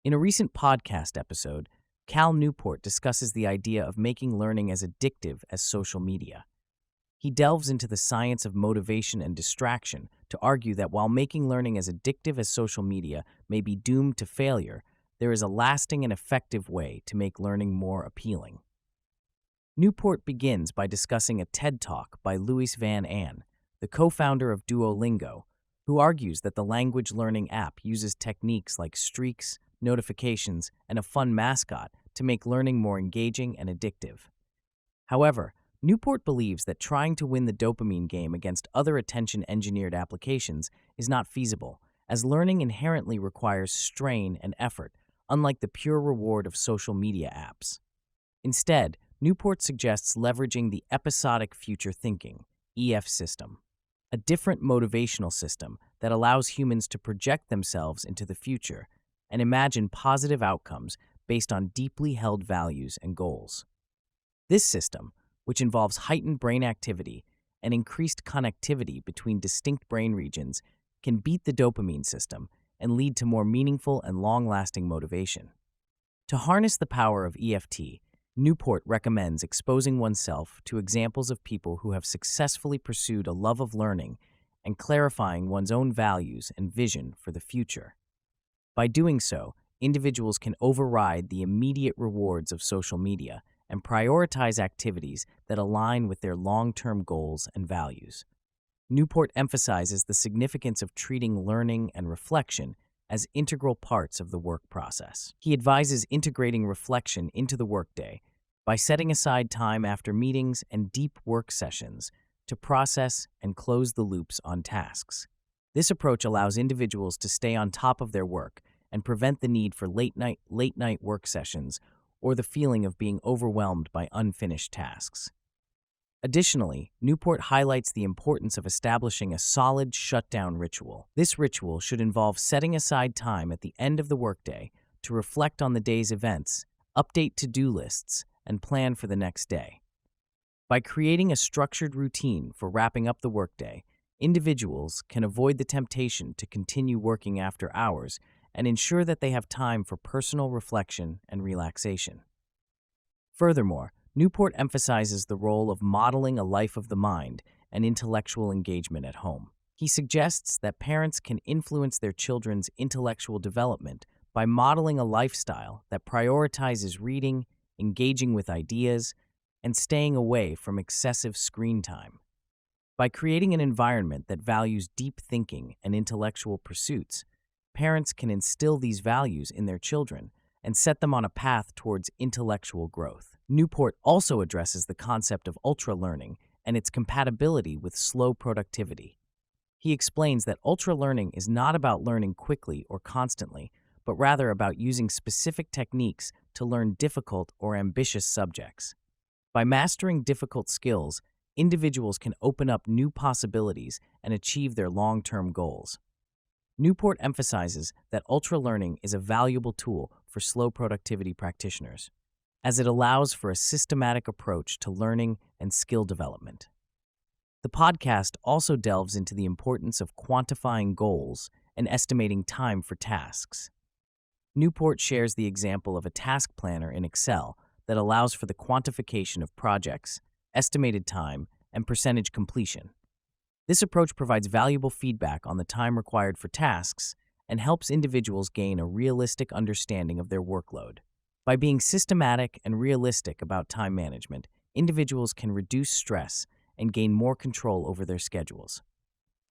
In a recent podcast episode, Cal Newport discusses the idea of making learning as addictive as social media. He delves into the science of motivation and distraction to argue that while making learning as addictive as social media may be doomed to failure, there is a lasting and effective way to make learning more appealing. Newport begins by discussing a TED Talk by Louis Van An, the co-founder of Duolingo, who argues that the language learning app uses techniques like streaks, notifications, and a fun mascot to make learning more engaging and addictive. However, Newport believes that trying to win the dopamine game against other attention-engineered applications is not feasible, as learning inherently requires strain and effort, unlike the pure reward of social media apps. Instead, Newport suggests leveraging the episodic future thinking (EF) system, a different motivational system that allows humans to project themselves into the future and imagine positive outcomes based on deeply held values and goals. This system, which involves heightened brain activity and increased connectivity between distinct brain regions, can beat the dopamine system and lead to more meaningful and long-lasting motivation. To harness the power of EFT, Newport recommends exposing oneself to examples of people who have successfully pursued a love of learning and clarifying one's own values and vision for the future. By doing so, individuals can override the immediate rewards of social media and prioritize activities that align with their long-term goals and values. Newport emphasizes the significance of treating learning and reflection as integral parts of the work process. He advises integrating reflection into the workday by setting aside time after meetings and deep work sessions to process and close the loops on tasks. This approach allows individuals to stay on top of their work and prevent the need for late-night work sessions or the feeling of being overwhelmed by unfinished tasks. Additionally, Newport highlights the importance of establishing a solid shutdown ritual. This ritual should involve setting aside time at the end of the workday to reflect on the day's events, update to-do lists, and plan for the next day. By creating a structured routine for wrapping up the workday, individuals can avoid the temptation to continue working after hours and ensure that they have time for personal reflection and relaxation. Furthermore, Newport emphasizes the role of modeling a life of the mind and intellectual engagement at home. He suggests that parents can influence their children's intellectual development by modeling a lifestyle that prioritizes reading, engaging with ideas, and staying away from excessive screen time. By creating an environment that values deep thinking and intellectual pursuits, parents can instill these values in their children and set them on a path towards intellectual growth. Newport also addresses the concept of ultra-learning and its compatibility with slow productivity. He explains that ultra-learning is not about learning quickly or constantly, but rather about using specific techniques to learn difficult or ambitious subjects. By mastering difficult skills, individuals can open up new possibilities and achieve their long-term goals. Newport emphasizes that ultra-learning is a valuable tool for slow productivity practitioners, as it allows for a systematic approach to learning and skill development. The podcast also delves into the importance of quantifying goals and estimating time for tasks. Newport shares the example of a task planner in Excel that allows for the quantification of projects, estimated time, and percentage completion. This approach provides valuable feedback on the time required for tasks and helps individuals gain a realistic understanding of their workload. By being systematic and realistic about time management, individuals can reduce stress and gain more control over their schedules.